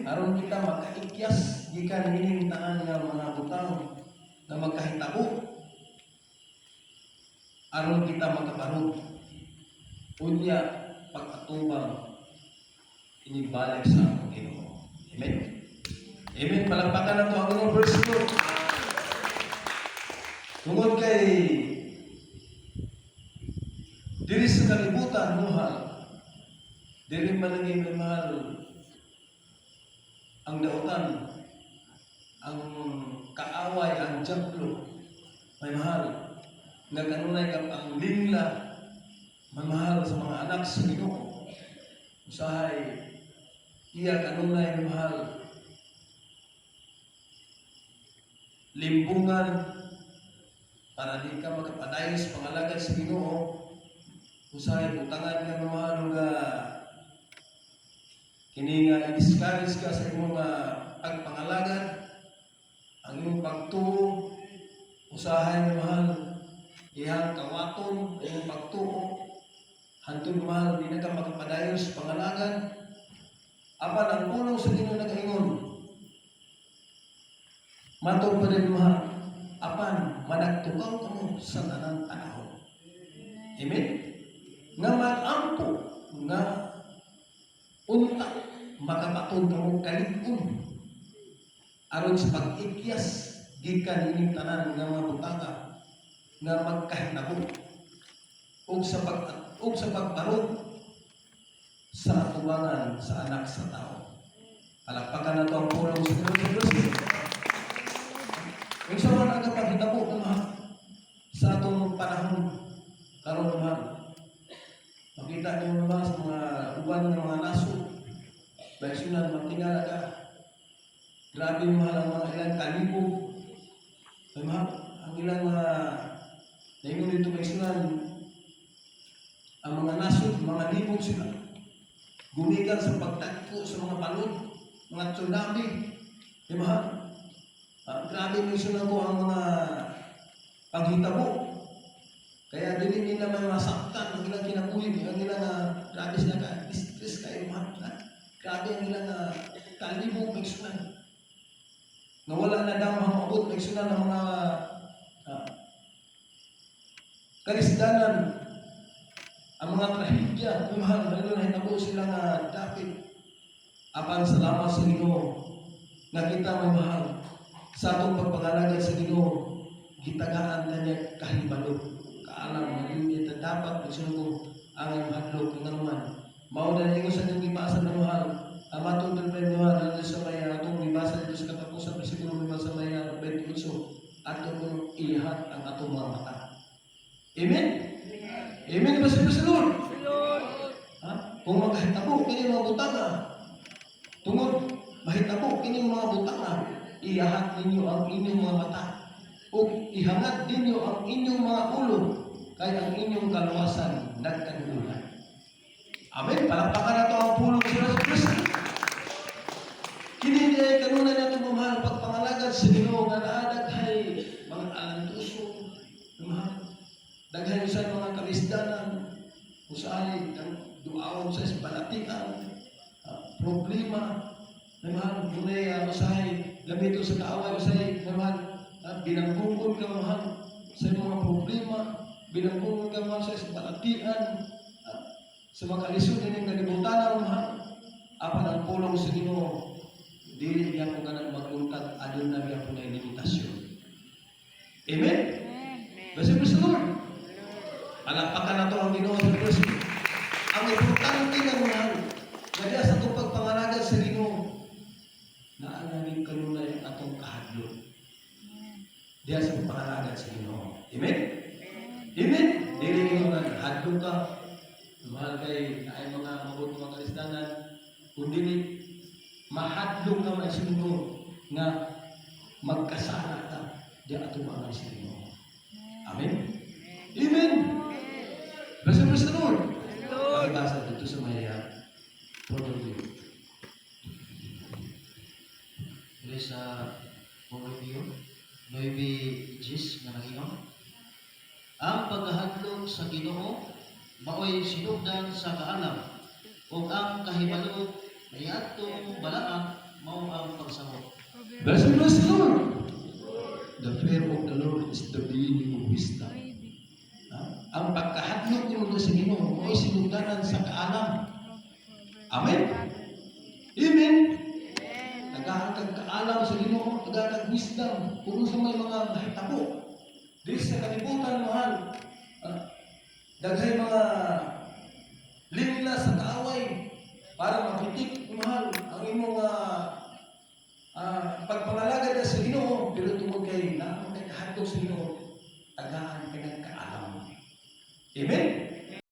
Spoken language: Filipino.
Aron kita makaikyas gikan ining tanan nga mga butang na magkahitabo. Aron kita makabarog. Unya pag-atubang inibalik sa akong Ginoo. Amen. Amen. Palagpakan na ito ang Ginoo. Verse 2. Tungod kay diri sa kalibutan, muhal, diri malagi may mahal ang dautan, ang kaaway, ang jablo, may mahal. Nagkanunay ka ang lingla, may mahal sa mga anak sa Ginoo. Usahay, iya kanunay may mahal. Limbungan, para di ka makapadayon sa pangalagad sa Ginoo. Usahay, butangan ka may mahal nga kini nga i-discourage ka sa imong pagpangalagad, ang imong pagtuo. Usahay may mahal. Ihang kawaton, iyong pagtuo, hantod mahal, di na ka makapadayon sa pangalagan. Apan ang pulong sa Ginoo nagaingon, matod pa rin mahal, apan managtukaw ka mo sa tanang panahon. Amen? Nga mag-ampo, nga unta, makapatod ka mo kalig-un, aron sa pag-ikyas, gikan ining tanan nga mga butanga, nga magkahitabo ug sa pagbarog sa atubangan sa anak sa tao. Palakpakan na ito ang pulong sa Diyos. Kung sa mga nagpaghitabo naman sa atong panahon karon naman, makita niyo naman sa mga uban ng mga naso, baysunan magtingala ka, grabe mahal ang mga ilang kalibog, may mahal ang ilang mga naingon dito baysunan, ang mga nasod, mga libog sila. Gumikan sa pagtagpo sa mga balon, mga tsunami. Di ba? Grabe may sunan ko ang mga paghitabo. Kaya din nila may masaktan ang ilang kinabuhi, ang ilang grabe sila ka-stress kayo mga. Grabe ang ilang kalibog may sunan. Nawala na daw mga abot may sunan ng mga karisdanan, ang mga trahedya, mahal, lalo na hitabo sila nga dapat. Apan salamat sa Ginoo, na kita may mahal, sa atong pagpangalagad sa Ginoo, gitagaan na niya kahibalo, kaalam na hindi na dapat, gusto ang hadlok ng naman. Mao na niyo sa itong ibasa na mahal, amatong tulad mahal, sa may atong ibasa dito sa katapusan, siguro may sa may 28, atong ilihat ang atong mga mata. Amen? Amen ba sa Lord? Ha? Kung magkahitabo, kini mga butanga. Tungod, mahitabo, kini mga butanga. Iyahat ninyo ang inyong mga mata. O ihangat ninyo ang inyong mga ulo. Kaya ang inyong kaluwasan nagkanulan. Amen? Palakpakan na ito ang pulong sa Kristo. Kini niya kanunay na ito mahal pagpangalagad sa Ginoo nga naadaghay mga alantuso, mahal. Daghan sa mga kalisdanan, usahay, duawon sa balatian, problema, naman, bunay, usahay, gamito sa kaaway, usahay, naman, binanggungkod ka mahal sa mga problema, binanggungkod ka mahal sa balatian, sa mga kalisod ng kalibutan, mahal, apan ang pulong sa Ginoo, dili niya kung ganang maglungkad, adun na niya kung na limitasyon. Amen? Basta sa Lord. Palakpakan na ito ang Ginoo sa Kristo. Ang importante nga mahal, kaya sa itong pagpangalagad sa Ginoo, naanangin kanunay ang atong kahadlok. Diya sa pagpangalagad sa Ginoo. Amen? Amen? Dili Ginoo na hadlok ka, mahal kay na ay mga mabot mga kalisdanan, kundi mahadlok ka may sundo nga magkasala ka, diya atong mga sa Ginoo. Amen? Amen? Basta sa Lord. Pakibasa dito sa Maya. Proverbio. Dito sa Proverbio 9:10 na nangingon. Ang paghahadlok sa Ginoo maoy sinugdan sa kaalam, ug ang kahibalo may atong balaan mao ang pagsabot. Bless the Lord. The fear of the Lord is the beginning of wisdom. Ha? Ang pagkahadlok mo sa Ginoo mo ay sinugdanan sa kaalam. Amen. Amen. Naghahatag kaalam sa Ginoo, naghahatag wisdom kung sa may mga mahitabo. Di sa kalibutan, mahal. Daghay mga limla sa kaaway para mapitik, mahal.